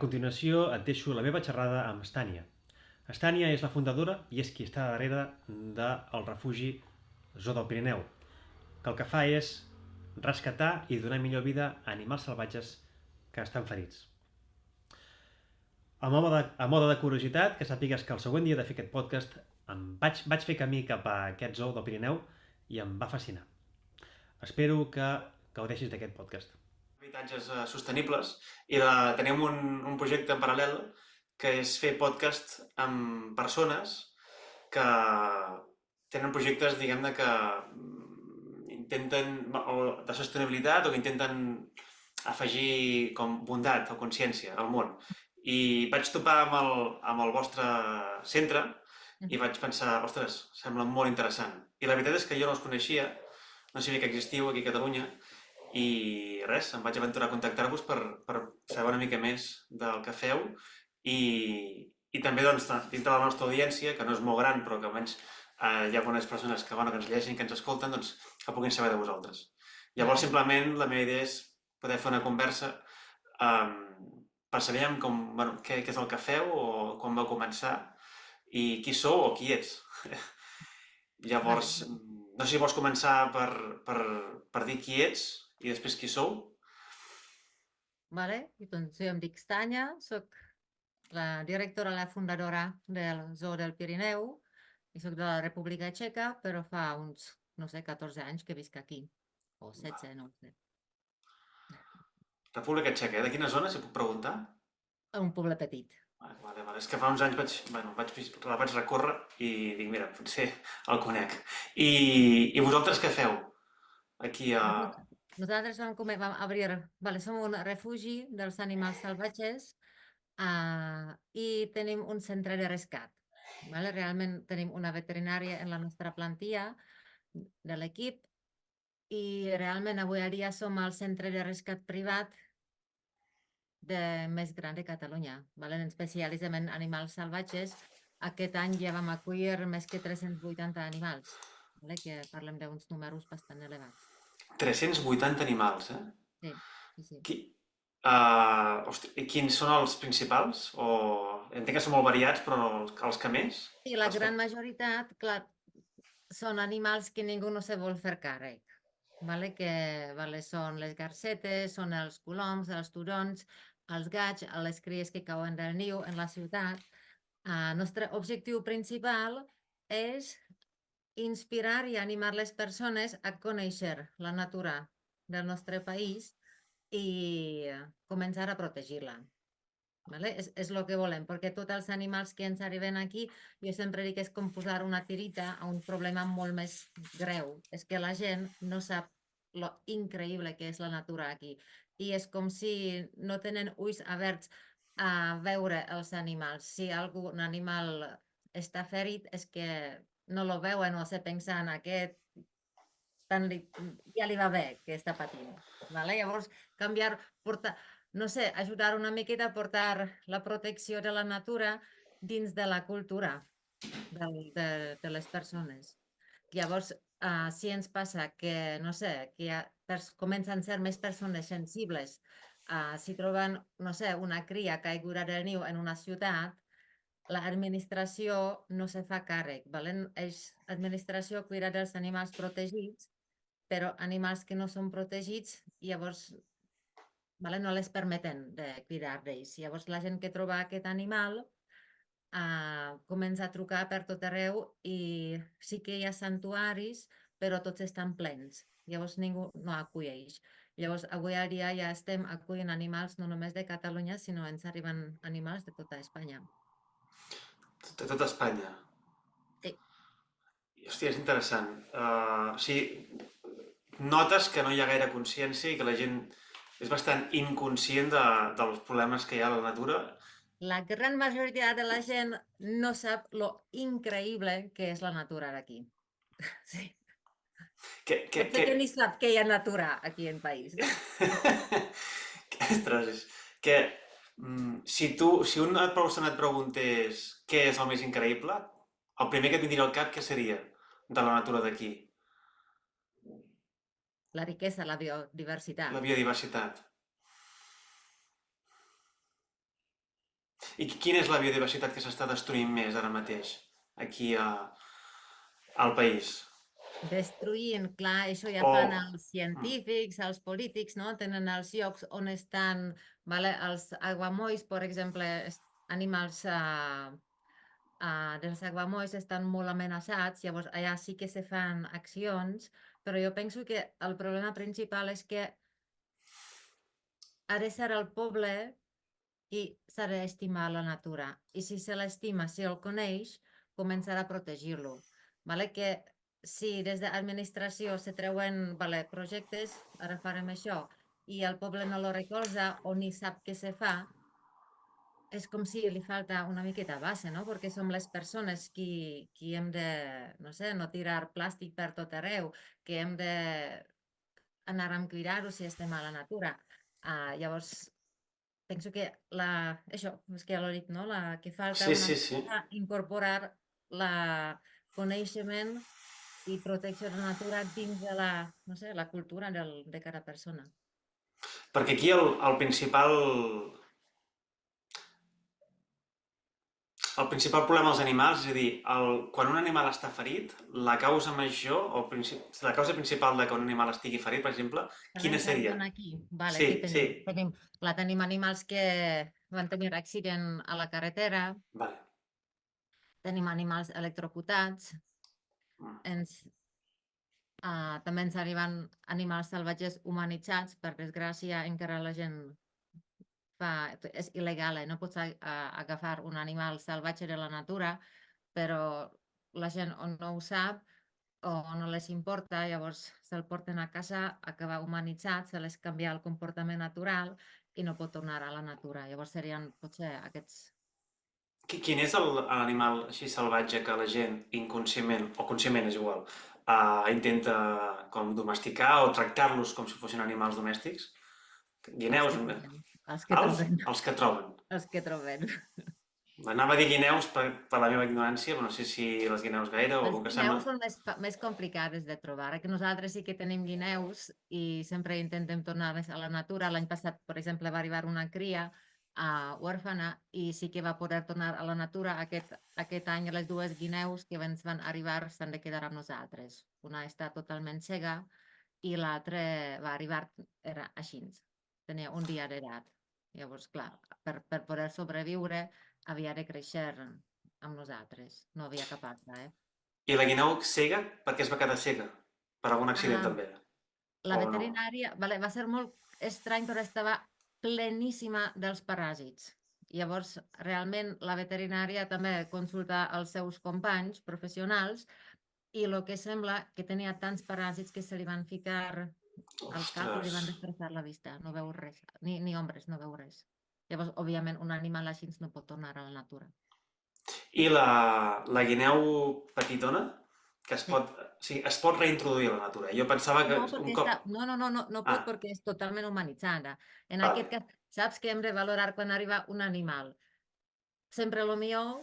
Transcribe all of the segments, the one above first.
continuació et deixo la meva xerrada amb Stània. Stània és la fundadora i és qui està darrere del refugi Zoo del Pirineu, que el que fa és rescatar i donar millor vida a animals salvatges que estan ferits. A mode de curiositat, que sàpigues que el següent dia de fer aquest podcast vaig fer camí cap a aquest zoo del Pirineu i em va fascinar. Espero que gaudeixis d'aquest podcast. Habitatges sostenibles i tenim un projecte en paral·lel que és fer podcast amb persones que tenen projectes, diguem-ne, que intenten, o de sostenibilitat, o que intenten afegir com bondat o consciència al món. I vaig topar amb el vostre centre i vaig pensar, ostres, sembla molt interessant. I la veritat és que jo no els coneixia, no sabia que existiu aquí a Catalunya, i res, em vaig aventurar a contactar-vos per saber una mica més del que feu i també doncs, dintre de la nostra audiència, que no és molt gran però que almenys hi ha bones persones que ens llegeixen, que ens escolten, doncs que puguin saber de vosaltres. Llavors simplement la meva idea és poder fer una conversa per saber què és el que feu o quan vau començar i qui sou o qui ets. Llavors, no sé si vols començar per dir qui ets i després qui sou. Vale, doncs jo em dic Stània, soc la directora i la fundadora del Zoo del Pirineu i soc de la República Txeca, però fa uns, no sé, 14 anys que visc aquí, o 16, no sé. República Txeca, de quina zona, si puc preguntar? Un poble petit. Vale. És que fa uns anys la vaig recórrer i dic, mira, potser el conec. I vosaltres què feu aquí a... Nosaltres vam obrir, som un refugi dels animals salvatges i tenim un centre de rescat. Realment tenim una veterinària en la nostra plantilla de l'equip i realment avui dia som el centre de rescat privat més gran de Catalunya. Ens especialitzem en animals salvatges. Aquest any ja vam acollir més que 380 animals, que parlem d'uns números bastant elevats. 380 animals, eh? Sí. I quins són els principals? Entenc que són molt variats, però els que més? Sí, la gran majoritat, clar, són animals que ningú no se vol fer càrrec. Són les garcetes, són els coloms, els turons, els gats, les cries que cauen del niu en la ciutat. El nostre objectiu principal és inspirar i animar les persones a conèixer la natura del nostre país i començar a protegir-la. És el que volem, perquè tots els animals que ens arriben aquí, jo sempre dic que és com posar una tirita a un problema molt més greu. És que la gent no sap lo increïble que és la natura aquí. I és com si no tenen ulls oberts a veure els animals. Si un animal està ferit, és que no lo veuen o se pensen aquest ja li va bé que està patint. Llavors, canviar, portar... no sé, ajudar una miqueta a portar la protecció de la natura dins de la cultura de les persones. Llavors, si ens passa que, no sé, que comencen a ser més persones sensibles, si troben, no sé, una cria caiguda del niu en una ciutat, l'administració no se fa càrrec. L'administració cuida dels animals protegits, però animals que no són protegits, llavors no les permeten de cuidar d'ells. Llavors la gent que troba aquest animal comença a trucar per tot arreu i sí que hi ha santuaris, però tots estan plens. Llavors ningú no acolleix. Llavors avui al dia ja estem acollint animals no només de Catalunya, sinó ens arriben animals de tota Espanya. De tota Espanya? Sí. Hòstia, és interessant. Notes que no hi ha gaire consciència i que la gent és bastant inconscient dels problemes que hi ha a la natura. La gran majoria de la gent no sap lo increïble que és la natura d'aquí. Sí. Potser que ni sap que hi ha natura aquí en país. Ostres, que si una persona et preguntés què és el més increïble, el primer que et vindria al cap, què seria de la natura d'aquí? La riquesa, la biodiversitat. La biodiversitat. I quina és la biodiversitat que s'està destruint més ara mateix aquí al país? Destruint, clar, això ja fan O... els científics, els polítics, no? Tenen els llocs on estan, vale? Els aiguamolls, per exemple, animals dels aiguamolls estan molt amenaçats, llavors allà sí que se fan accions, però jo penso que el problema principal és que ha de ser el poble i s'ha d'estimar la natura. I si se l'estima, si el coneix, començar a protegir-lo. Vale? Que si des d'administració se treuen projectes, ara farem això, i el poble no lo recolza o ni sap què se fa, és com si li falta una miqueta base, no? Perquè som les persones qui hem de, no sé, no tirar plàstic per tot arreu, que hem de anar amb cuidar-ho si estem a la natura. Llavors, penso que això, és que ja l'ho dit, no? Que falta Sí, una sí, sí. mica incorporar la coneixement i protecció de la natura dins de no sé, la cultura de cada persona. Perquè aquí el principal problema dels animals, és a dir, quan un animal està ferit, la causa major, la causa principal de que un animal estigui ferit, per exemple, També quina seria? entraríem aquí. Vale, Sí, que sí. tenim animals que van tenir accident a la carretera, Vale. tenim animals electrocutats, Mm. també ens arriben animals salvatges humanitzats, per desgràcia encara la gent és il·legal, no pots agafar un animal salvatge de la natura, però la gent o no ho sap o no les importa, llavors se'l porten a casa, acaba humanitzat, se les canvia el comportament natural i no pot tornar a la natura. Llavors serien potser aquests. Quin és l'animal així salvatge que la gent inconscientment, o conscientment és igual, intenta com domesticar o tractar-los com si fossin animals domèstics? Els Guineus, que trobem, els que els? trobem, Els que troben. els que trobem. Anava a dir guineus per la meva ignorància, però no sé si les guineus gaire o Les com que sembla... guineus són més complicades de trobar. Que nosaltres sí que tenim guineus i sempre intentem tornar-les a la natura. L'any passat, per exemple, va arribar una cria huérfana i sí que va poder tornar a la natura. Aquest any les dues guineus que ens van arribar s'han de quedar amb nosaltres. Una està totalment cega i l'altra va arribar, era així, tenia un dia d'edat. Llavors, clar, per poder sobreviure havia de créixer amb nosaltres. No havia cap altra, eh? I la guineu cega, per què es va quedar cega? Per algun accident Ah, també? la O no? veterinària, va ser molt estrany, però estava pleníssima dels paràsits. Llavors, realment, la veterinària també consulta els seus companys professionals i el que sembla que tenia tants paràsits que se li van ficar al cap i li Ostres. van destrossar la vista. No veu res, ni ombres, no veu res. Llavors, òbviament, un animal així no pot tornar a la natura. I la guineu petitona, que Sí. es pot reintroduir a la natura. Jo pensava que No, un perquè cop... no pot Ah, perquè és totalment humanitzada. En vale. aquest cas, saps que hem de valorar quan arriba un animal? Sempre el millor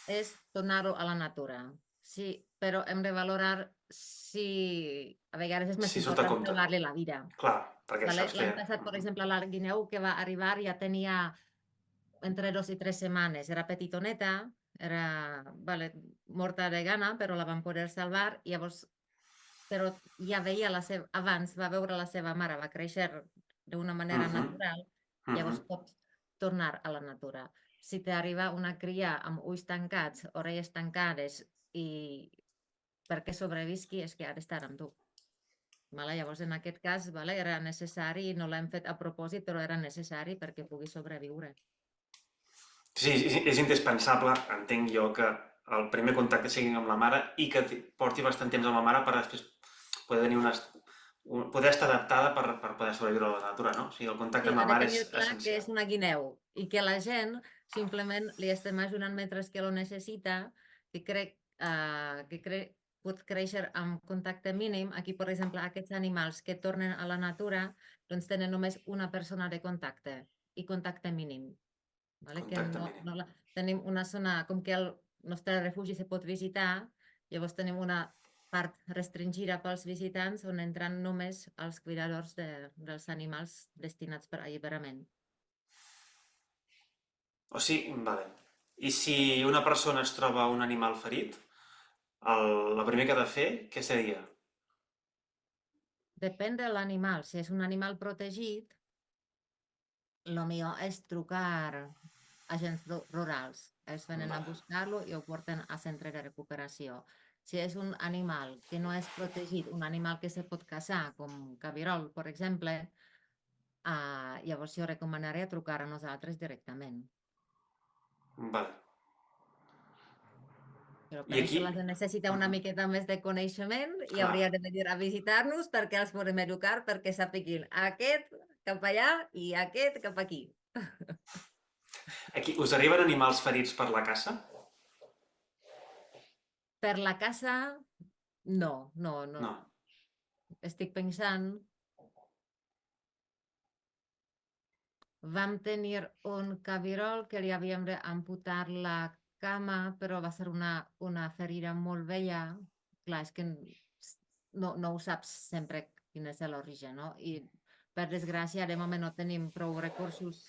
és tornar-ho a la natura. Sí, però hem de valorar si a vegades és més Si surt a important compte. salvar-li la vida. Clar, perquè Vale? saps que... L'any passat, per exemple, la guineu que va arribar ja tenia entre 2 i 3 setmanes. Era petitoneta, era morta de gana, però la van poder salvar. Llavors, però ja veia abans va veure la seva mare, va créixer d'una manera Mhm, natural, mhm. llavors pot tornar a la natura. Si t'arriba una cria amb ulls tancats, orelles tancades i perquè sobrevisqui és que ha d'estar amb tu. Vale? Llavors, en aquest cas, era necessari, no l'hem fet a propòsit, però era necessari perquè pugui sobreviure. Sí, és indispensable, entenc jo, que el primer contacte sigui amb la mare i que porti bastant temps amb la mare per després poder tenir poder estar adaptada per poder sobreviure a la natura, no? O sigui, el contacte Sí, amb ha la de mare és tenir clar que és essencial. una guineu i que la gent simplement li estem ajudant mentre que lo necessita, que crec que pot créixer amb contacte mínim. Aquí, per exemple, aquests animals que tornen a la natura doncs tenen només una persona de contacte i contacte mínim. Vale? Que Contacte mínim. tenim una zona, com que el nostre refugi se pot visitar, llavors tenim una part restringida pels visitants on entran només els cuidadors dels animals destinats per alliberament. O sigui, vale. I si una persona es troba un animal ferit, el primer que ha de fer, què seria? Depèn de l'animal. Si és un animal protegit, el millor és trucar agents rurals. Ells venen a Vale. buscar-lo i ho porten a centre de recuperació. Si és un animal que no és protegit, un animal que se pot caçar, com cabirol, per exemple, llavors jo recomanaria trucar a nosaltres directament. Vale. Però I per aquí? això la gent necessita una Mhm. miqueta més de coneixement i Clar. hauria de venir a visitar-nos perquè els podem educar perquè sapiguin aquest cap allà i aquest cap aquí. Aquí, us arriben animals ferits per la caça? Per la caça, no, no, no. No. Estic pensant, vam tenir un cabirol que li havíem d'amputar la cama, però va ser una ferida molt vella. Clar, és que no ho saps sempre quin és l'origen, no? I per desgràcia, de moment no tenim prou recursos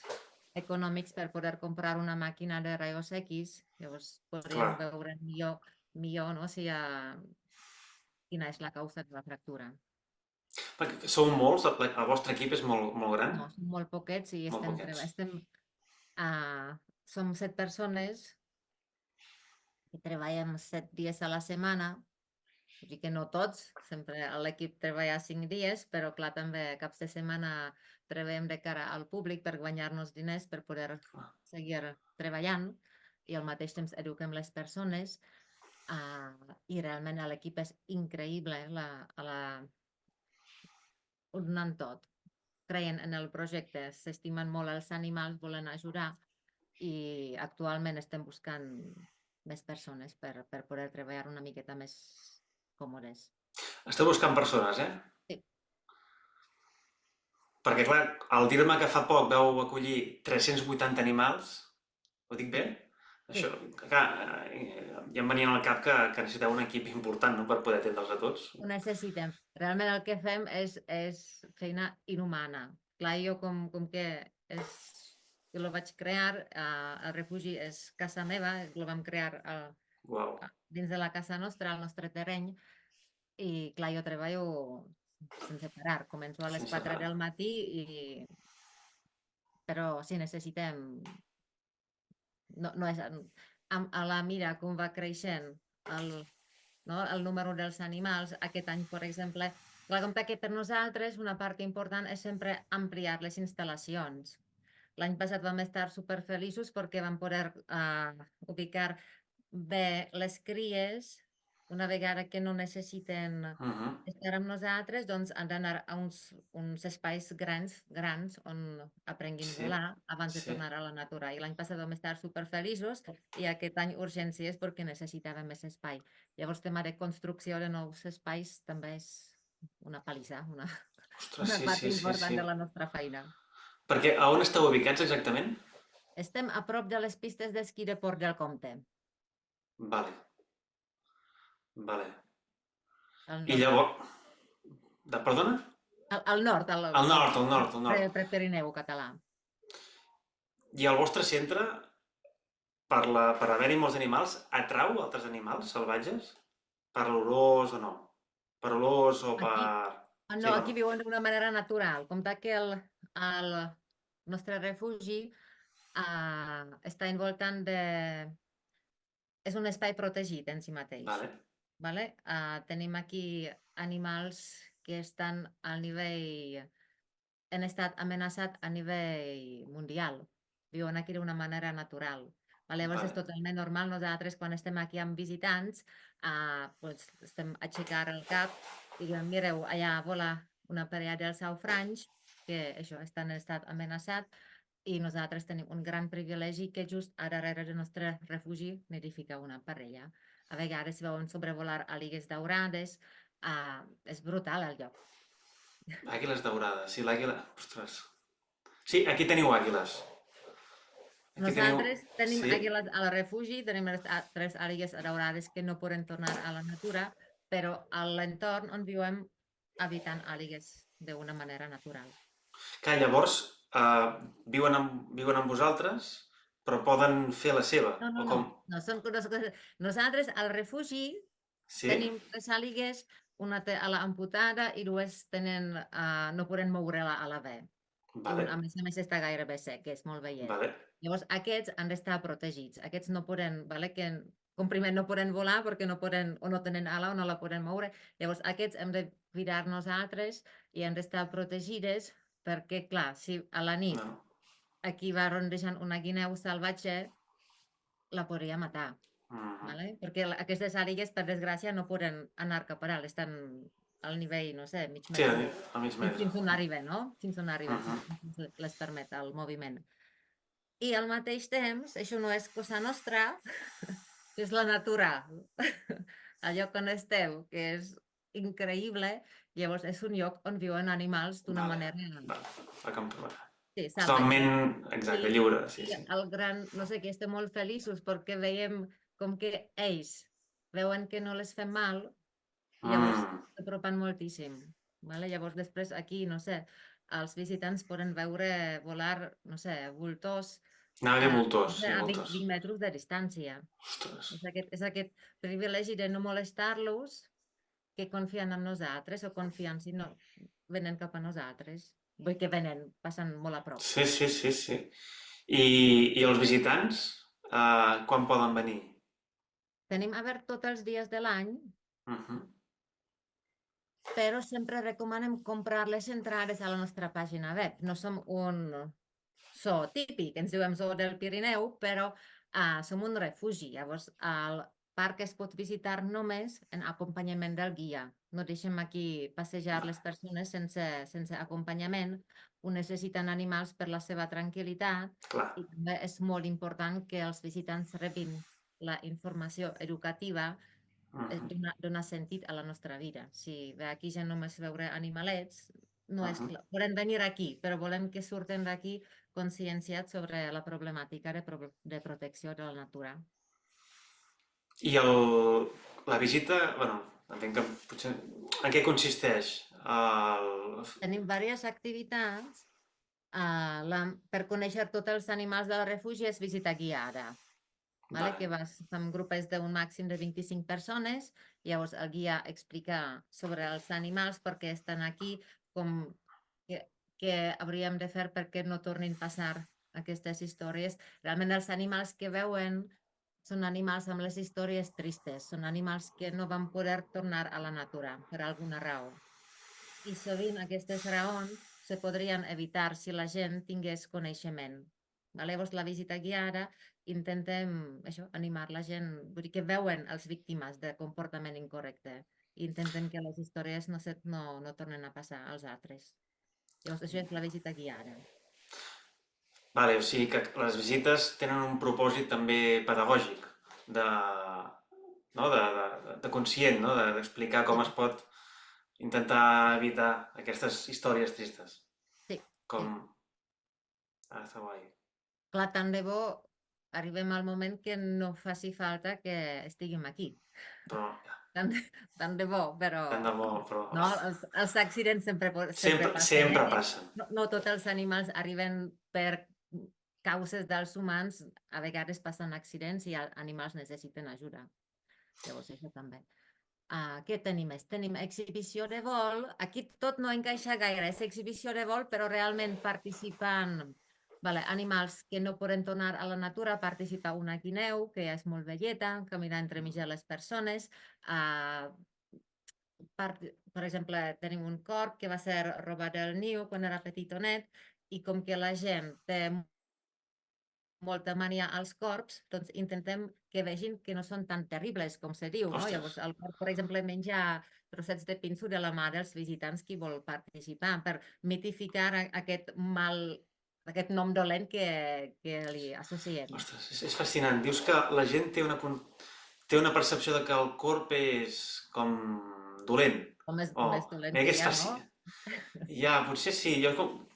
econòmics per poder comprar una màquina de rayos X, llavors podríem Clar. veure millor no? Si quina és la causa de la fractura. Perquè sou molts, el vostre equip és molt, molt gran? No, som molt poquets i Molt poquets. som 7 persones i treballem 7 dies a la setmana. Vull dir que no tots, sempre l'equip treballa 5 dies, però clar, també caps de setmana treballem de cara al públic per guanyar-nos diners per poder Clar. seguir treballant i al mateix temps eduquem les persones i realment l'equip és increïble, ho donen tot. Creien en el projecte, s'estimen molt els animals, volen ajudar i actualment estem buscant més persones per poder treballar una miqueta més còmodes. Esteu buscant persones, eh? Sí. Perquè, clar, al dir-me que fa poc vau acollir 380 animals, ho dic bé? Sí, Això, clar, ja em venia al cap que necessiteu un equip important, no?, per poder atendre'ls a tots. ho necessitem. Realment el que fem és feina inhumana. Clar, jo com que jo el vaig crear, el refugi és casa meva, el vam crear Uau. dins de la casa nostra, al nostre terreny, i clar, jo treballo sense parar. Començo a les Sense 4 parar. del matí, però sí, necessitem... No és... A la mira com va creixent el número dels animals, aquest any, per exemple, clar, compte que per nosaltres una part important és sempre ampliar les instal·lacions. L'any passat vam estar superfeliços perquè vam poder ubicar bé les cries, una vegada que no necessiten Mhm. estar amb nosaltres, doncs han d'anar a uns espais grans on aprenguin a Sí, volar abans de sí. tornar a la natura. I l'any passat vam estar superfeliços i aquest any urgències perquè necessitàvem més espai. Llavors, tema de construcció de nous espais també és una pallissa, Ostres, una sí, part sí, sí, important sí. de la nostra feina. Perquè a on esteu ubicats exactament? Estem a prop de les pistes d'esquí de Port del Comte, Vale, vale. al I nord. llavors... Perdona? Al nord, Al nord, al nord, al nord. Prepirineu català. I el vostre centre, per haver-hi molts animals, atrau altres animals salvatges? Per l'olors o no? Per olors o per... Aquí, Sí, no, no? aquí viuen d'una manera natural. Compte que el nostre refugi està envoltant de... És un espai protegit en si mateix. Vale. Vale? Tenim aquí animals que estan al nivell... han estat amenaçats a nivell mundial. Viuen aquí d'una manera natural. Llavors és Vale. totalment normal. Nosaltres, quan estem aquí amb visitants, pues, estem aixecar el cap i diem, mireu, allà vola una parella dels saufranys, que això està en estat amenaçat, i nosaltres tenim un gran privilegi que just a darrere del nostre refugi nidifica una parella. A vegades veuen sobrevolar àguiles daurades, és brutal el lloc. Àguiles daurades. Sí, l'àguila... Ostres. Sí, aquí teniu àguiles. Aquí teniu... Nosaltres tenim Sí? àguiles al refugi, tenim les 3 àguiles daurades que no poden tornar a la natura, però a l'entorn on viuen habiten àguiles d'una manera natural. Que llavors viuen amb vosaltres Però poden fer la seva, No, no, o no. com? No, són dues coses. Nosaltres al refugi Sí? tenim tres àligues, una té a l'amputada i dues tenen, no poden moure-la a la ve. I Vale, a més està gairebé sec, que és molt vellet. vale. Llavors, aquests han d'estar protegits. Aquests no poden, vale? Que com primer no poden volar perquè no poden, o no tenen ala o no la poden moure. Llavors, aquests hem de cuidar nosaltres i han d'estar protegides perquè, clar, si a la nit No. aquí va rondejant una guineu salvatge, la podria matar. Mhm. Vale? Perquè aquestes àligues, per desgràcia, no poden anar cap a dalt, estan al nivell, no sé, mig Sí, metre, a mig metre. fins on arriben, no? Fins on arriben, Mhm. fins les permet el moviment. I al mateix temps, això no és cosa nostra, és la natura. El lloc on esteu, que és increïble, llavors és un lloc on viuen animals d'una Vale, manera, vale. La campanya. sí, salvatge. Totalment, exacte, lliure, sí, I sí. el gran, no sé, que estem molt feliços perquè veiem com que ells veuen que no les fem mal i llavors s'apropen moltíssim. Vale? Llavors després aquí, no sé, els visitants poden veure volar, no sé, voltors Anava a dir no voltors, sé, sí, a 20, voltors. 20 metres de distància. Ostres. És aquest privilegi de no molestar-los que confien en nosaltres o confien si no venen cap a nosaltres. Vull que venen, passen molt a prop. Sí, sí, sí, sí. I els visitants, quan poden venir? Tenim obert tots els dies de l'any, Mhm. però sempre recomanem comprar les entrades a la nostra pàgina web. No som un zoo típic, ens diuen zoo del Pirineu, però som un refugi. Llavors, el parc es pot visitar només en acompanyament del guia. No deixem aquí passejar les persones sense acompanyament. Ho necessiten animals per la seva tranquil·litat Clar. i també és molt important que els visitants rebin la informació educativa donar sentit a la nostra vida. Si ve aquí ja només veure animalets, no és clar. Volem venir aquí, però volem que surten d'aquí conscienciats sobre la problemàtica de protecció de la natura. I la visita, bueno, entenc que potser... En què consisteix? Tenim diverses activitats. Per conèixer tots els animals del refugi és visita guiada. Vale? Que fem grupets d'un màxim de 25 persones, llavors el guia explica sobre els animals, perquè estan aquí, com què hauríem de fer perquè no tornin a passar aquestes històries. Realment els animals que veuen són animals amb les històries tristes, són animals que no van poder tornar a la natura per alguna raó. I sovint aquestes raons se podrien evitar si la gent tingués coneixement. Llavors, la visita guiada intentem això, animar la gent, vull dir que veuen els víctimes de comportament incorrecte i intentem que les històries no tornen a passar als altres. Llavors, això és la visita guiada. Vale, o sigui que les visites tenen un propòsit també pedagògic, de, no? de conscient, no? D'explicar com es pot intentar evitar aquestes històries tristes. Sí. Com... Ah, està guai. Clar, tant de bo arribem al moment que no faci falta que estiguem aquí. Però... Tant de bo, però... Tant de bo, però... No, els accidents sempre passen. Sempre passen. No tots els animals arriben per causes dels humans. A vegades passen accidents i animals necessiten ajuda. Llavors, això també. Què tenim més? Tenim exhibició de vol. Aquí tot no encaixa gaire. És exhibició de vol, però realment participen animals que no poden tornar a la natura. Participa una guineu, que és molt velleta, camina entremig de les persones. Per exemple, tenim un corb que va ser robat del niu quan era petitonet i com que la gent té molta mania als corbs, doncs intentem que vegin que no són tan terribles com se diu, no? Llavors, el corb, per exemple, menja trossets de pinso de la mà dels visitants qui vol participar per mitificar aquest aquest nom dolent que li associem. Ostres, és fascinant. Dius que la gent té una percepció de que el corb és com dolent. Com és dolent que que hi ha, no? Ja, potser sí.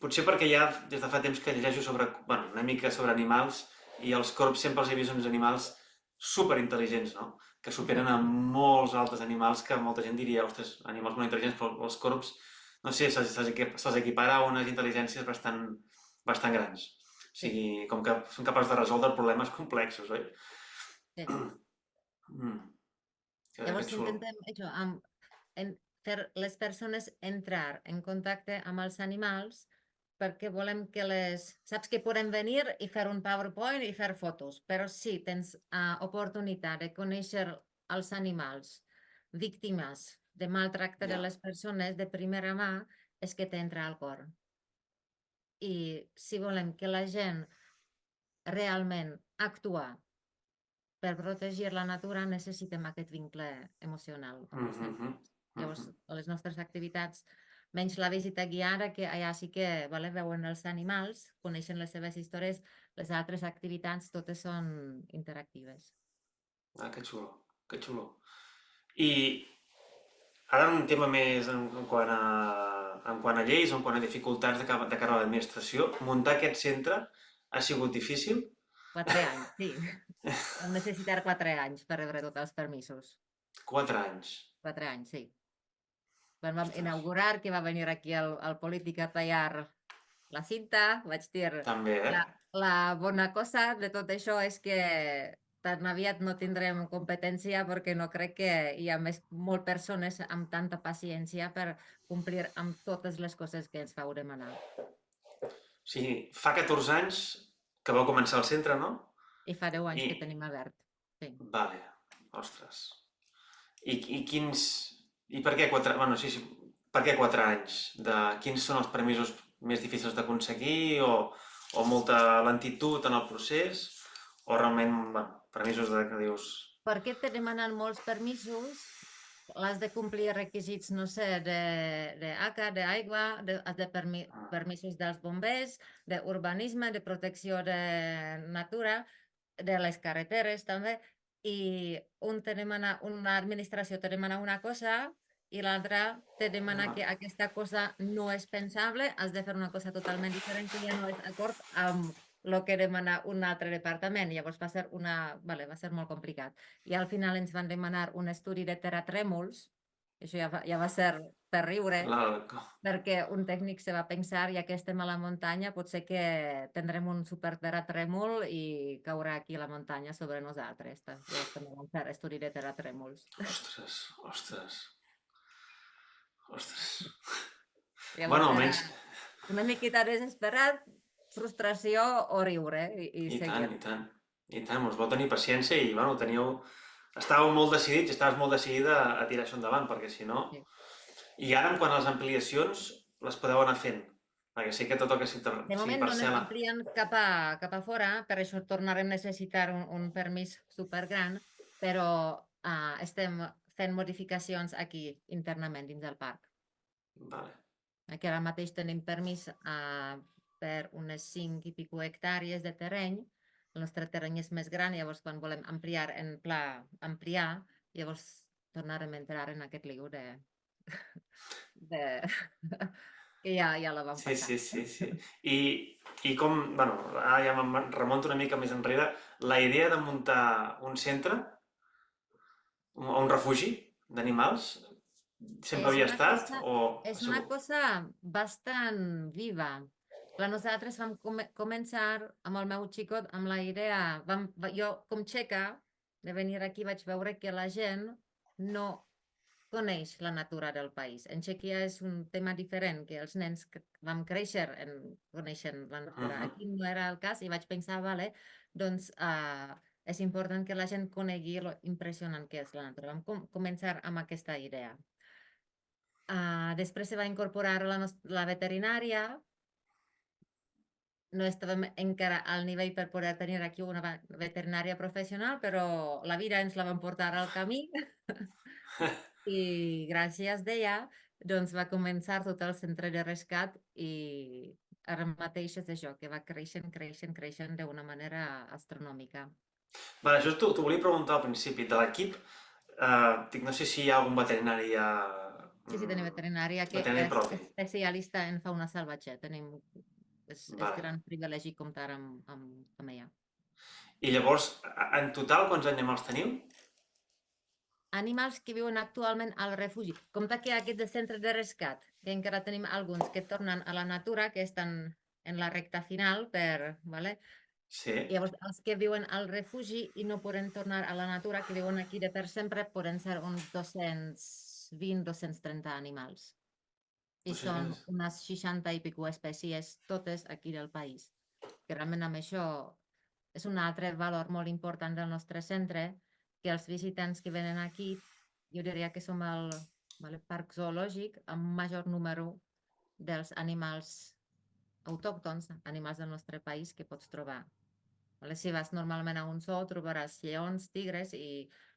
Potser perquè ja des de fa temps que llegeixo una mica sobre animals i els corbs sempre els he vist uns animals superintel·ligents, no? Que superen a molts altres animals que molta gent diria, ostres, animals molt intel·ligents, però els corbs, no sé, se'ls equipara a unes intel·ligències bastant grans. sigui, com que són capaços de resoldre problemes complexos, oi? Sí. Mm, que Llavors xulo. intentem això, fer les persones entrar en contacte amb els animals perquè volem que Saps que podem venir i fer un PowerPoint i fer fotos, però si tens oportunitat de conèixer els animals víctimes de maltracte de les persones de primera mà, és que t'entra al cor. I si volem que la gent realment actua per protegir la natura, necessitem aquest vincle emocional amb els animals. Llavors, a les nostres activitats, menys la visita guiada, que allà sí que veuen els animals, coneixen les seves històries, les altres activitats totes són interactives. Que xulo, que xulo. I ara un tema més en quant a lleis, en quant a dificultats de cara a l'administració, muntar aquest centre ha sigut difícil? 4 anys, sí. Vam necessitar 4 anys per rebre tots els permisos. 4 anys. 4 anys, sí. Quan vam Ostres. inaugurar, que va venir aquí el polític a tallar la cinta, vaig dir, També, la bona cosa de tot això és que tan aviat no tindrem competència perquè no crec que hi ha molt persones amb tanta paciència per complir amb totes les coses que ens vau demanar. O sigui, fa 14 anys que vau començar el centre, no? I fa 10 anys que tenim obert. Sí. Vale, ostres. I quins... I per què 4... Bueno, sí, per què 4 anys? Quins són els permisos més difícils d'aconseguir o molta lentitud en el procés? O realment, bueno, permisos que dius... Per què te demanen molts permisos? Has de complir requisits, no sé, d'aca, d'aigua, de permisos dels bombers, d'urbanisme, de protecció de natura, de les carreteres també, i una administració te demana una cosa i l'altra te demana que aquesta cosa no és pensable, has de fer una cosa totalment diferent que ja no és d'acord amb el que demana un altre departament. Llavors va ser molt complicat. I al final ens van demanar un estudi de terratrèmols, això ja va ser per riure, perquè un tècnic se va pensar, ja que estem a la muntanya, potser que tindrem un superterratrèmol i caurà aquí la muntanya sobre nosaltres. Llavors també vam fer estudi de terratrèmols. Ostres. Llavors Bueno, almenys... una miqueta desesperat, frustració o riure i seguir. I tant, us vau tenir paciència i, bueno, estàveu molt decidits i estaves molt decidida a tirar això endavant, perquè si no... Sí. I ara, en quant a les ampliacions, les podeu anar fent, perquè sí que tot el que sigui De moment no anem ampliant cap a fora, per això tornarem a necessitar un permís supergran, però estem fent modificacions aquí internament dins del parc. Vale. Aquí ara mateix tenim permís per unes 5 i pico hectàrees de terreny. El nostre terreny és més gran, llavors quan volem ampliar en pla ampliar, llavors tornarem a entrar en aquest lío de que ja la vam passar. Sí. I com, bueno, ara ja me'n remunto una mica més enrere, la idea de muntar un centre o un refugi d'animals sempre havia estat És una cosa bastant viva. Nosaltres vam començar amb el meu xicot amb la idea, jo com txeca de venir aquí vaig veure que la gent no coneix la natura del país. En Txèquia és un tema diferent, que els nens que vam créixer coneixen la natura. Aquí no era el cas i vaig pensar, vale, doncs és important que la gent conegui lo impressionant que és la natura. Vam començar amb aquesta idea. Després se va incorporar la veterinària. No estàvem encara al nivell per poder tenir aquí una veterinària professional, però la vida ens la vam portar al camí i gràcies d'ella doncs va començar tot el centre de rescat i ara mateix és això, que va creixent d'una manera astronòmica. Vale, això t'ho volia preguntar al principi. De l'equip, no sé si hi ha algun veterinari Sí, tenim veterinària que és especialista en fauna salvatge. És gran privilegi comptar amb ella. I llavors, en total, quants animals teniu? Animals que viuen actualment al refugi. Compte que aquest de centre de rescat, que encara tenim alguns que tornen a la natura, que estan en la recta final ¿vale? Sí. Llavors, els que viuen al refugi i no poden tornar a la natura, que viuen aquí de per sempre, poden ser uns 220-230 animals. I són unes 60 i pico espècies, totes aquí del país. Que realment amb això és un altre valor molt important del nostre centre, que els visitants que venen aquí, jo diria que som el parc zoològic amb major número dels animals autòctons, animals del nostre país que pots trobar. Si vas normalment a un zoo trobaràs lleons, tigres,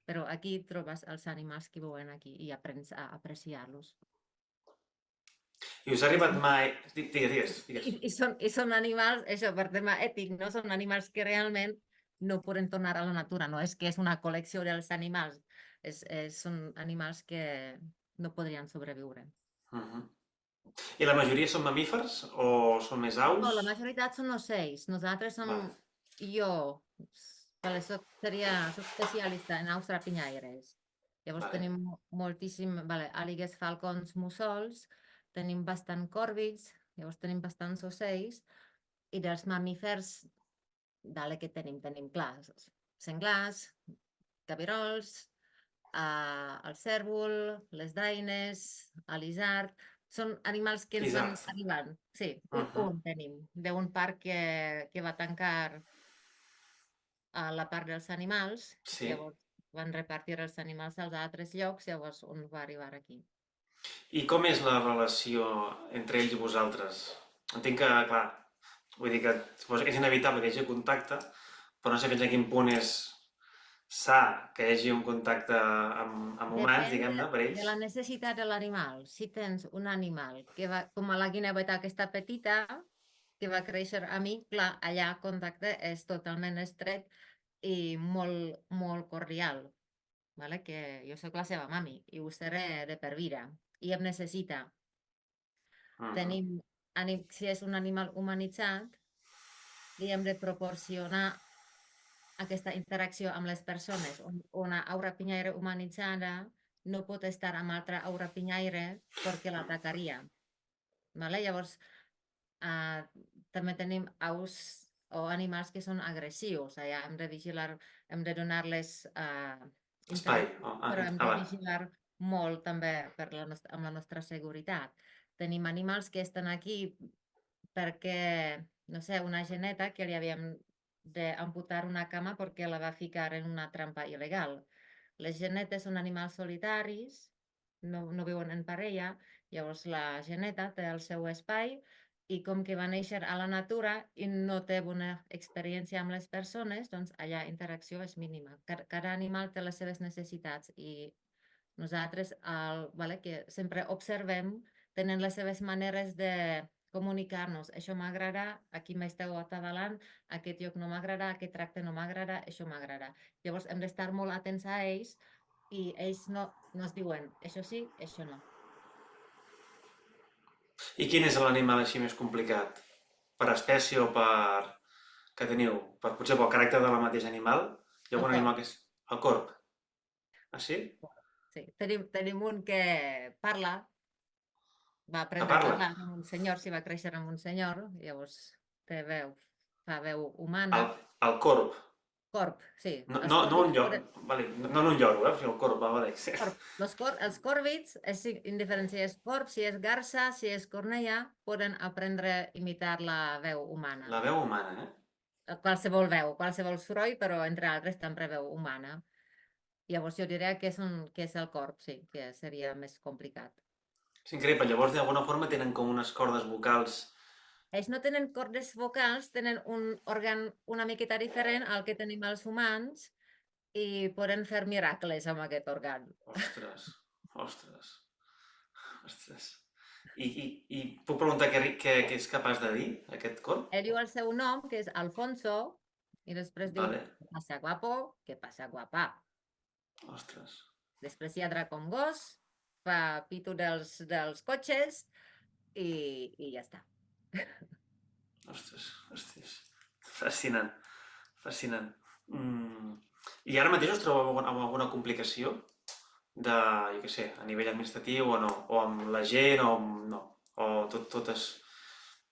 però aquí trobes els animals que viuen aquí i aprens a apreciar-los. I us ha arribat mai... Digues. I són animals, això per tema ètic, no? Són animals que realment no poden tornar a la natura, no és que és una col·lecció dels animals, són animals que no podrien sobreviure. I la majoria són mamífers o són més aus? No, la majoritat són ocells. Nosaltres som... Jo soc especialista en aus rapinyaires. Llavors tenim moltíssim àligues, falcons, mussols, tenim bastant còrvids, llavors tenim bastants ocells, i dels mamífers que tenim, clar, senglars, cabirols, el cèrvol, les daines, l'isard, són animals que ens van arribant. Sí, un tenim, d'un parc que va tancar a la part dels animals, llavors van repartir els animals als altres llocs, llavors un va arribar aquí. I com és la relació entre ells i vosaltres? Entenc que, clar, vull dir que suposo que és inevitable que hi hagi contacte, però no sé fins a quin punt és sa que hi hagi un contacte amb humans, diguem-ne, per ells. Depèn de la necessitat de l'animal. Si tens un animal que va, com la guineueta aquesta petita, que va créixer a mi, clar, allà el contacte és totalment estret i molt, molt cordial. Que jo soc la seva mami i ho seré de per vida i em necessita. Si és un animal humanitzat, li hem de proporcionar aquesta interacció amb les persones. Una au rapinyaire humanitzada no pot estar amb altra au rapinyaire perquè l'atacaria. Llavors, també tenim aus o animals que són agressius. Hem de vigilar, hem de donar-les espai, però hem de vigilar molt també amb la nostra seguretat. Tenim animals que estan aquí perquè, no sé, una geneta que li havíem d'amputar una cama perquè la va ficar en una trampa il·legal. Les genetes són animals solitaris, no viuen en parella, llavors la geneta té el seu espai i com que va néixer a la natura i no té bona experiència amb les persones, doncs allà interacció és mínima. Cada animal té les seves necessitats i nosaltres, que sempre observem, tenen les seves maneres de comunicar-nos. Això m'agrada, aquí m'esteu atabalant, aquest lloc no m'agrada, aquest tracte no m'agrada, això m'agrada. Llavors hem d'estar molt atents a ells i ells no ens diuen això sí, això no. I quin és l'animal així més complicat? Per espècie o per... que teniu? Potser pel caràcter de la mateixa animal? Hi ha algun animal que és... El corb. Ah, sí? Sí, tenim un que parla, va aprendre a parlar amb un senyor, si va créixer amb un senyor, llavors té veu, fa veu humana. El corb? Corb, sí. No un lloro, no un lloro, el corb, vale. Els còrvids, és indiferent si és corb, si és garsa, si és cornella, poden aprendre a imitar la veu humana. La veu humana, Qualsevol veu, qualsevol soroll, però entre altres també veu humana. Llavors jo diria que és el corb, sí, que seria més complicat. És increïble, llavors d'alguna forma tenen com unes cordes vocals. Ells no tenen cordes vocals, tenen un òrgan una miqueta diferent al que tenim els humans i poden fer miracles amb aquest òrgan. Ostres. I puc preguntar què és capaç de dir, aquest corb? Ell diu el seu nom, que és Alfonso, i després diu, ¿qué pasa, guapo? ¿Qué pasa, guapa? Ostres. Després lladra com gos, fa pitu dels cotxes i ja està. Ostres. Fascinant. I ara mateix us trobeu amb alguna complicació de, jo què sé, a nivell administratiu o no? O amb la gent o no? O tot és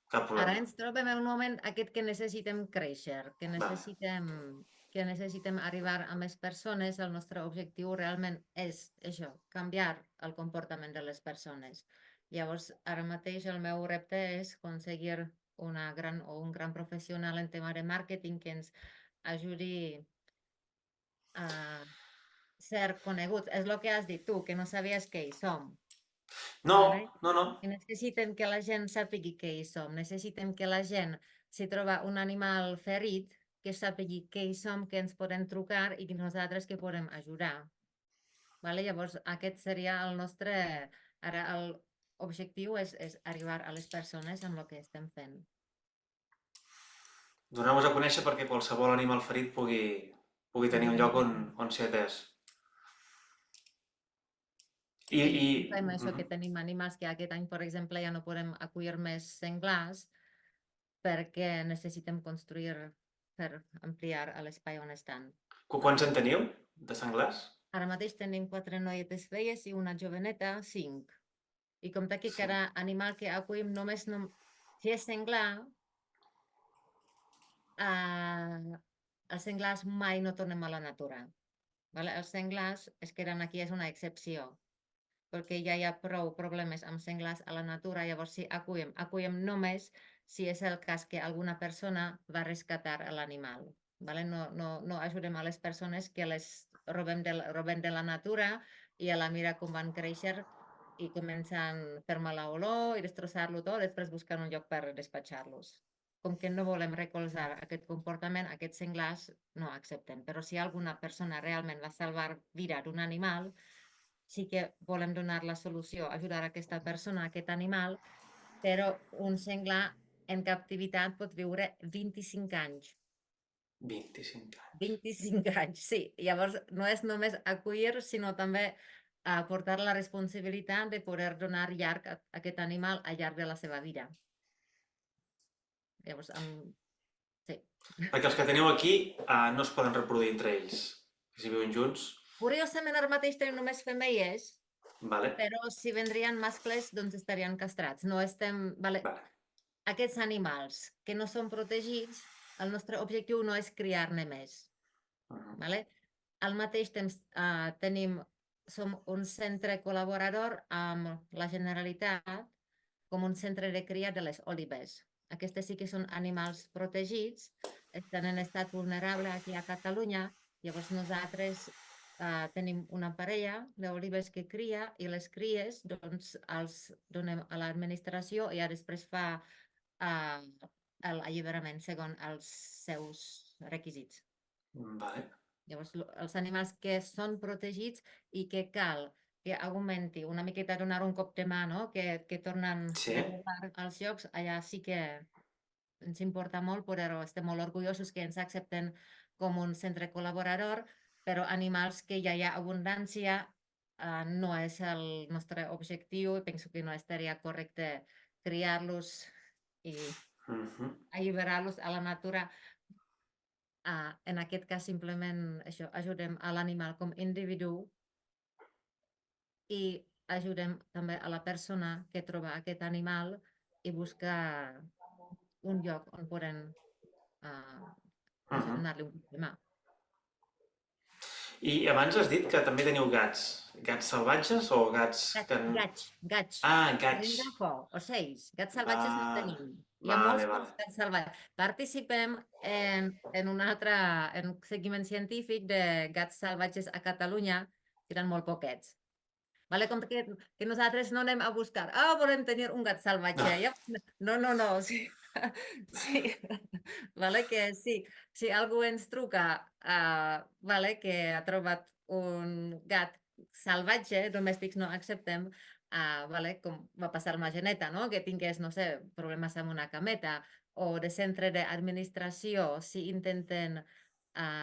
Cap Ara problema. ens trobem en un moment aquest que necessitem créixer, que Vale. necessitem arribar a més persones. El nostre objectiu realment és això, canviar el comportament de les persones. Llavors, ara mateix el meu repte és aconseguir un gran professional en tema de màrqueting que ens ajudi a ser coneguts. És el que has dit tu, que no sabies què hi som. No, Vale? no, no. I necessitem que la gent sàpigui què hi som. Necessitem que la gent, si troba un animal ferit, que sàpigui què hi som, que ens podem trucar i que nosaltres que podem ajudar. Vale? Llavors, aquest seria el nostre... Ara, l'objectiu és arribar a les persones amb el que estem fent. Donar-vos a conèixer perquè qualsevol animal ferit pugui tenir un lloc on ser atès. Fem això que tenim animals que aquest any, per exemple, ja no podem acollir més senglars perquè necessitem construir per ampliar l'espai on estan. Quants en teniu, de senglars? Ara mateix tenim 4 noietes velles i una joveneta, 5. I compte que cada animal que acollim només... Si és senglar, els senglars mai no tornem a la natura. Vale? Els senglars es queden aquí, és una excepció, perquè ja hi ha prou problemes amb senglars a la natura. Llavors, si acollim només si és el cas que alguna persona va rescatar l'animal. Vale? No ajudem a les persones que les robem de la natura i a la mira com van créixer i comencen a fer mala olor i destrossar-lo tot, després busquen un lloc per despatxar-los. Com que no volem recolzar aquest comportament, aquests senglars no accepten. Però si alguna persona realment va salvar vida d'un animal, sí que volem donar la solució, ajudar aquesta persona, aquest animal, però un senglar en captivitat pot viure 25 anys. 25 anys. 25 anys, sí. Llavors, no és només acollir, sinó també portar la responsabilitat de poder donar llarg a aquest animal al llarg de la seva vida. Llavors, sí. Perquè els que teniu aquí no es poden reproduir entre ells. Si viuen junts... Curiosament, ara mateix tenim només femelles, Vale. però si vendrien mascles, doncs estarien castrats. No estem... Vale. Aquests animals que no són protegits, el nostre objectiu no és criar-ne més. Vale? Al mateix temps som un centre col·laborador amb la Generalitat com un centre de cria de les olives. Aquestes sí que són animals protegits, estan en estat vulnerable aquí a Catalunya. Llavors nosaltres tenim una parella d'olives que cria i les cries doncs els donem a l'administració i després fa l'alliberament segons els seus requisits. Vale. Llavors, els animals que són protegits i que cal que augmenti una miqueta, donar un cop de mà, no? Que tornen de trobar als llocs, allà sí que ens importa molt, però estem molt orgullosos que ens accepten com un centre col·laborador, però animals que ja hi ha abundància no és el nostre objectiu i penso que no estaria correcte criar-los i alliberar-los a la natura. En aquest cas, simplement això, ajudem a l'animal com individu i ajudem també a la persona que troba aquest animal i busca un lloc on podem donar-li un cop de mà. I abans has dit que també teniu gats. Gats salvatges o gats... Gats. Gats. Ocells. Gats salvatges no tenim. Hi ha Vale. gats salvatges. Participem en un seguiment científic de gats salvatges a Catalunya, que eren molt poquets. Vale? Com que nosaltres no anem a buscar, volem tenir un gat salvatge. No. Sí. Vale? Que sí. Si algú ens truca vale, que ha trobat un gat salvatge, domèstics no acceptem, vale, com va passar amb la Geneta, no? Que tingués, no sé, problemes amb una cameta, o de centre d'administració, si intenten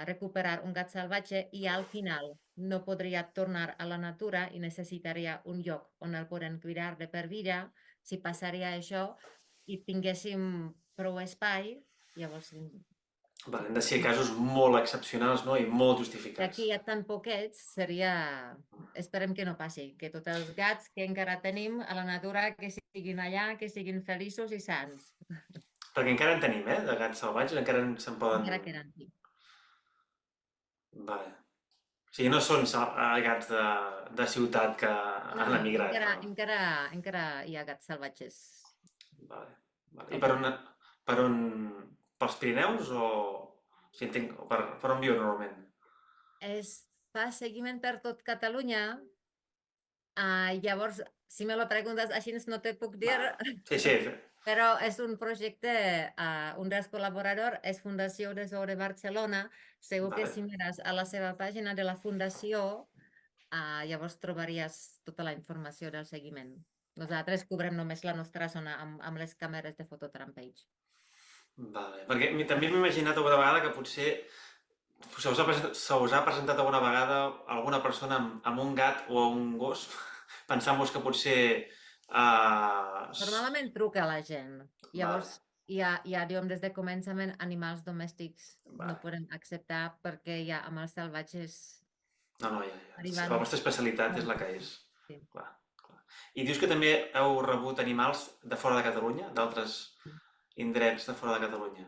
recuperar un gat salvatge i al final no podria tornar a la natura i necessitaria un lloc on el podem cuidar de per vida. Si passaria això i tinguéssim prou espai, llavors... Vale, han de ser casos molt excepcionals, no? I molt justificats. Aquí hi ha tan poquets, esperem que no passi, que tots els gats que encara tenim a la natura que siguin allà, que siguin feliços i sants. Perquè encara en tenim, de gats salvatges, encara se'n poden... Encara que eren aquí. Vale. O sigui, no són gats de ciutat que No, han emigrat, no? encara hi ha gats salvatges. Vale. I Com per on... Pels Pirineus o... O sigui, entenc, per on viu normalment? Fa seguiment per tot Catalunya. Llavors, si me lo preguntes així, no te puc dir, Sí, sí. però és un projecte, un dels col·laboradors és Fundació de Sobre Barcelona. Segur que si mires a la seva pàgina de la fundació, llavors trobaries tota la informació del seguiment. Nosaltres cobrem només la nostra zona amb les càmeres de fototrampeig. Vale. Perquè també m'he imaginat alguna vegada que potser se us ha presentat alguna vegada alguna persona amb un gat o un gos pensant-vos que potser... Normalment truca a la gent. Llavors, ja diem des de començament, animals domèstics no podem acceptar perquè ja amb els salvatges... No, ja. La vostra especialitat és la que és. Sí. Clar. I dius que també heu rebut animals de fora de Catalunya, d'altres indrets de fora de Catalunya.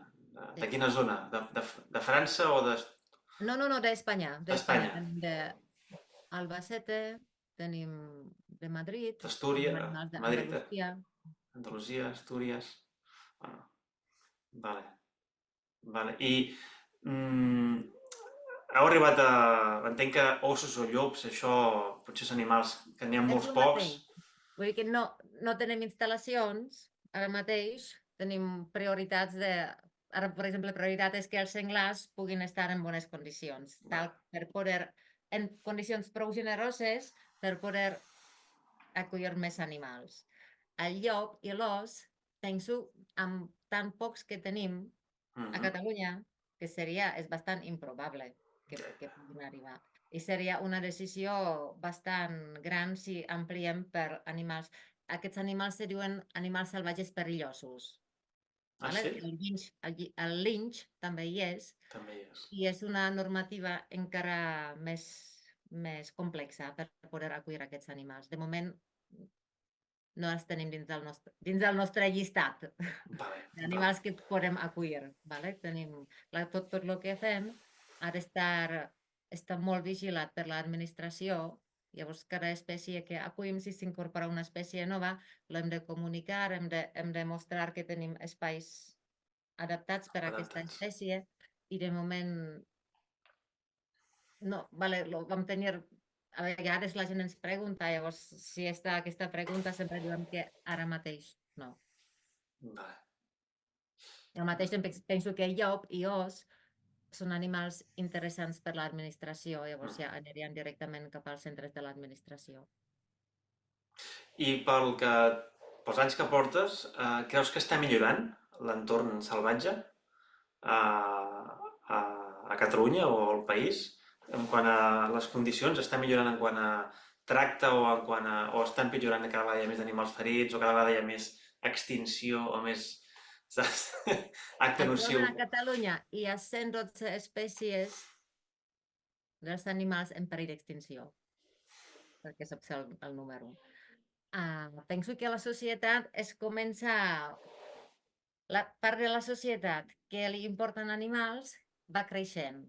De quina zona? De França o de... No, d'Espanya. D'Espanya. Tenim d'Albacete, tenim de Madrid, d'Astúries, Madrid, Andalusia, Astúries... Bueno, vale. I heu arribat a... Entenc que ossos o llops, això potser són animals que n'hi ha molts pocs. Vull dir que no tenim instal·lacions, ara mateix tenim prioritats de... Ara, per exemple, la prioritat és que els senglars puguin estar en bones condicions, per poder, en condicions prou generoses, per poder acollir més animals. El llop i l'os, penso, amb tan pocs que tenim a Catalunya, que és bastant improbable que puguin arribar. I seria una decisió bastant gran si ampliem per animals. Aquests animals se diuen animals salvatges perillosos. Sí? El linx també hi és. També hi és. I és una normativa encara més complexa per poder acollir aquests animals. De moment, no els tenim dins del nostre llistat d'animals que podem acollir. Tenim tot el que fem ha d'estar molt vigilat per l'administració. Llavors, cada espècie que acollim, si s'incorpora una espècie nova, l'hem de comunicar, hem de mostrar que tenim espais adaptats per a aquesta espècie i de moment no, vam tenir... A vegades la gent ens pregunta, llavors, si està aquesta pregunta, sempre diem que ara mateix no. El mateix penso que llop i os són animals interessants per l'administració, llavors ja anirien directament cap als centres de l'administració. I pels anys que portes, creus que està millorant l'entorn salvatge a Catalunya o al país? En quant a les condicions, està millorant en quant a tracte o està empitjorant que cada vegada hi ha més animals ferits o cada vegada hi ha més extinció o més acte nociu? A Catalunya hi ha 112 espècies dels animals en perill d'extinció, perquè saps el número. Penso que la societat la part de la societat que li importen animals va creixent.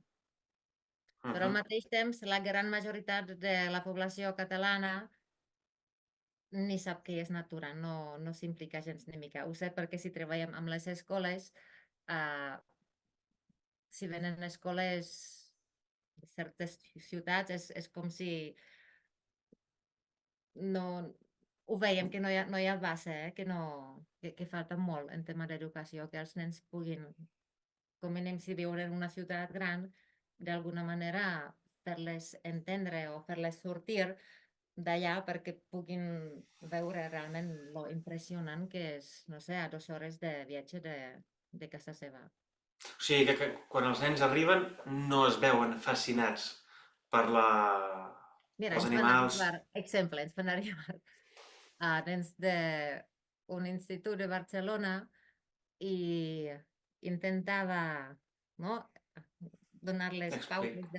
Però al mateix temps, la gran majoritat de la població catalana ni sap què és natura, no s'implica gens ni mica. Ho sé perquè si treballem amb les escoles, si venen escoles de certes ciutats, és com si ho veiem que no hi ha base, que falta molt en tema d'educació, que els nens puguin, com a mínim si viuen en una ciutat gran, d'alguna manera fer-les entendre o fer-les sortir d'allà perquè puguin veure realment lo impressionant que és, no sé, a 2 hores de viatge de casa seva. O sigui que quan els nens arriben no es veuen fascinats per els animals... Mira, exemple, ens van arribar nens d'un institut de Barcelona i intentava donar-les pautes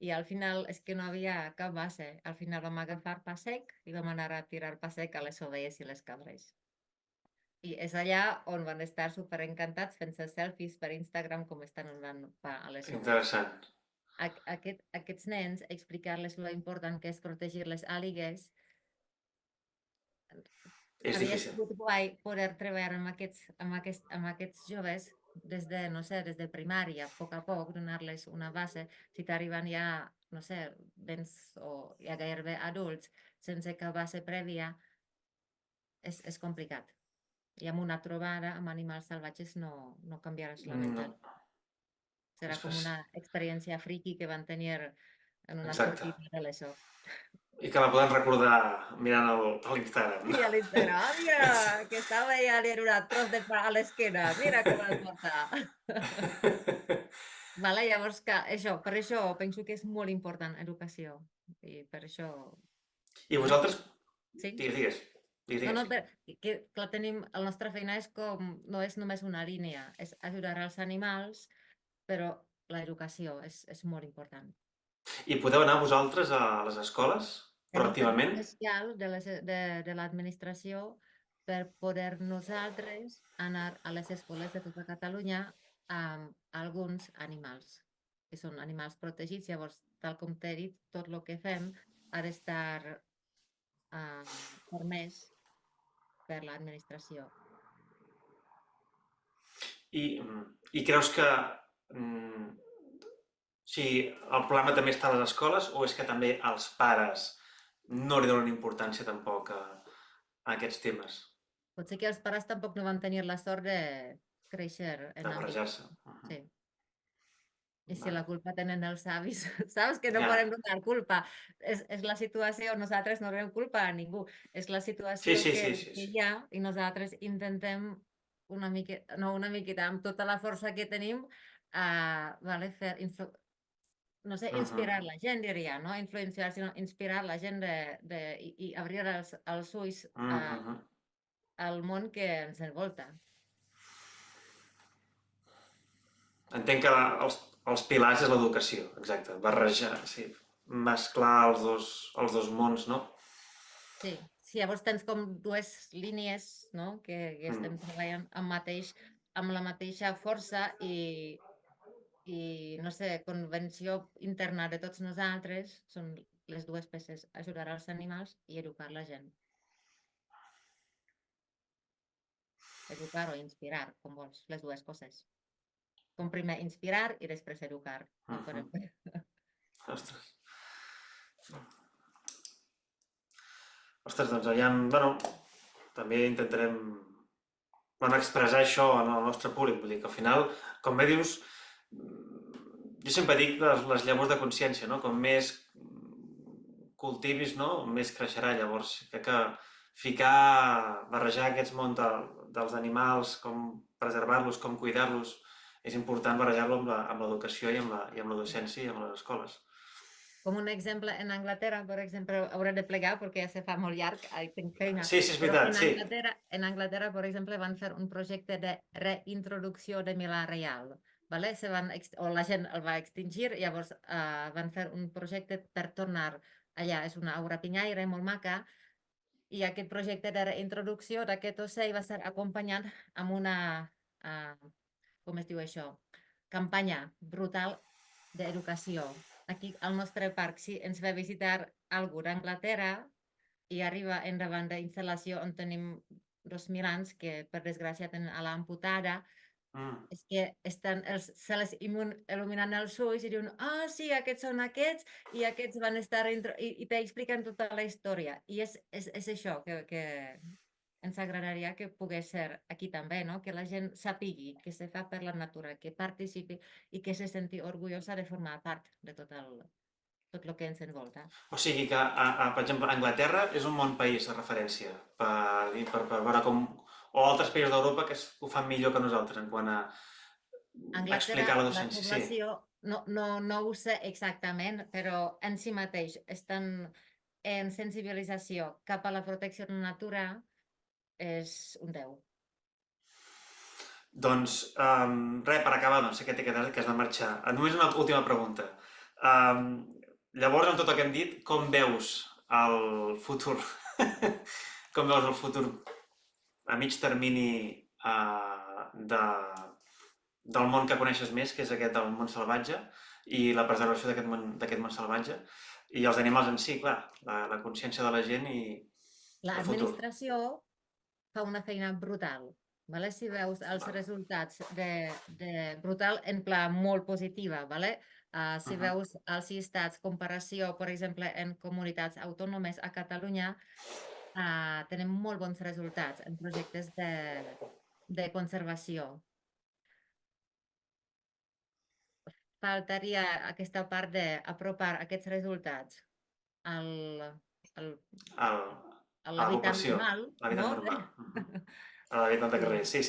i al final és que no havia cap base. Al final vam agafar pa sec i vam anar a tirar pa sec a les ovelles i les cabres. I és allà on van estar superencantats fent-se selfies per Instagram com estan anant a les joves. Interessant. Aquests nens, explicar-les lo important que és protegir les àligues, És havia difícil. sigut guai poder treballar amb aquests joves des de, no sé, des de primària, a poc, donar-les una base. Si t'arriben ja, no sé, nens o ja gairebé adults, sense cap base prèvia, és complicat. I amb una trobada amb animals salvatges no canviaràs la No. veritat. Serà com Ostres. una experiència friki que van tenir en una Exacte. sortida de l'ESO. I que la poden recordar mirant l'Instagram. I a l'Instagram, mira, que estava ja en un tros de pa a l'esquena, mira com el porta. Vale, llavors, això, per això penso que és molt important educació. I per això... I vosaltres... Sí? Digues. No, que clar, la nostra feina és com, no és només una línia, és ajudar els animals, però l'educació és molt important. I podeu anar vosaltres a les escoles proactivament? Tenim un especial de l'administració per poder nosaltres anar a les escoles de tota Catalunya amb alguns animals, que són animals protegits. Llavors, tal com t'he dit, tot el que fem ha d'estar permès per l'administració. I creus que el problema també està a les escoles o és que també els pares no li donen importància tampoc a aquests temes? Pot ser que els pares tampoc no van tenir la sort de créixer en De barrejar-se. Sí. I si la culpa tenen els avis, saps que no Ja. podem donar culpa. És la situació, nosaltres no donem culpa a ningú. És la situació Sí. que hi ha i nosaltres intentem una miqueta, amb tota la força que tenim, fer, no sé, inspirar la gent, diria, no influenciar, sinó inspirar la gent i obrir els ulls al món que ens envolta. Entenc que els pilars és l'educació, exacte, barrejar, sí, mesclar els dos mons, no? Sí, llavors tens com dues línies, no?, que estem treballant amb la mateixa força i, no sé, convenció interna de tots nosaltres, són les dues peces, ajudar els animals i educar la gent. Educar o inspirar, com vols, les dues coses. Com primer inspirar i després educar. Ostres, doncs aviam, també intentarem expressar això en el nostre públic. Vull dir que al final, com bé dius, jo sempre dic les llavors de consciència, no? Com més cultivis, no? Més creixerà. Llavors, crec que barrejar aquests mons dels animals, com preservar-los, com cuidar-los, és important barrejar-lo amb l'educació i amb la docència i amb les escoles. Com un exemple, en Anglaterra, per exemple, hauré de plegar perquè ja se fa molt llarg, tinc feina. Sí, és veritat, sí. En Anglaterra, per exemple, van fer un projecte de reintroducció de Milà Reial. O la gent el va extingir, llavors van fer un projecte per tornar allà. És una aura pinyaire molt maca, i aquest projecte de reintroducció d'aquest ocell va ser acompanyat amb una, com es diu això, campanya brutal d'educació. Aquí al nostre parc, si ens va visitar algú d'Anglaterra i arriba endavant d'instal·lació on tenim 2 milans que per desgràcia tenen ala amputada, és que se les il·luminen els ulls i diuen, sí, aquests són aquests i aquests van estar i t'expliquen tota la història. I és això que ens agradaria que pogués ser aquí també, no? Que la gent sàpigui que se fa per la natura, que participi i que se senti orgullosa de formar part de tot el que ens envolta. O sigui que, per exemple, Anglaterra és un bon país de referència per veure com... O altres països d'Europa que ho fan millor que nosaltres en quant a explicar la docència. La població, no ho sé exactament, però en si mateix estan en sensibilització cap a la protecció de la natura és un 10. Doncs, res, per acabar, sé que has de marxar. Només una última pregunta. Llavors, amb tot el que hem dit, com veus el futur? Com veus el futur a mig termini del món que coneixes més, que és aquest del món salvatge, i la preservació d'aquest món salvatge, i els animals en si, clar, la consciència de la gent i el futur. L'administració fa una feina brutal. Vale? Si veus els resultats brutal en pla molt positiva, vale? Si veus els llistats, comparació, per exemple, en comunitats autònomes a Catalunya, tenim molt bons resultats en projectes de conservació. Faltaria aquesta part d'apropar aquests resultats a l'habitant normal, no? A l'habitant de carrer, sí.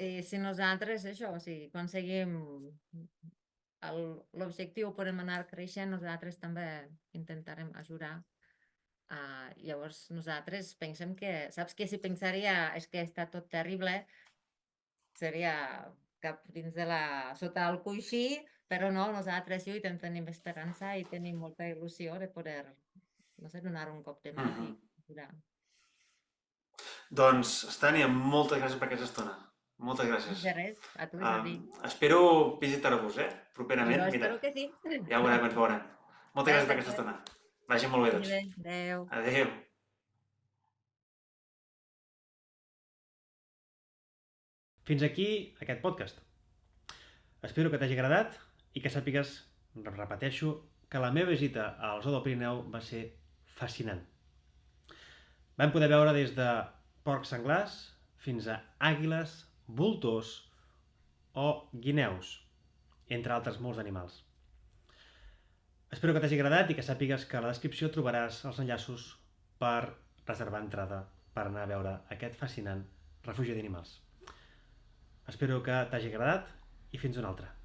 I si nosaltres, això, si aconseguim l'objectiu, podem anar creixent, nosaltres també intentarem ajudar. Llavors, nosaltres pensem que, saps que si pensaria és que està tot terrible, seria cap dins sota el coixí, però no, nosaltres lluitem, tenim esperança i tenim molta il·lusió de poder, no sé, donar un cop de mà i ajudar. Doncs, Estània, moltes gràcies per aquesta estona. Moltes gràcies. De res, a tu, Jordi. Espero visitar-vos, properament. Jo espero que sí. Ja ho veurem, ens veurem. Moltes gràcies per aquesta estona. Vagi molt bé, doncs. Adéu. Adéu. Fins aquí aquest podcast. Espero que t'hagi agradat i que sàpigues, repeteixo, que la meva visita al Zoo del Pirineu va ser fascinant. Vam poder veure des de porcs senglars fins a àguiles, voltors o guineus, entre altres molts animals. Espero que t'hagi agradat i que sàpigues que a la descripció trobaràs els enllaços per reservar entrada per anar a veure aquest fascinant refugi d'animals. Espero que t'hagi agradat i fins una altra.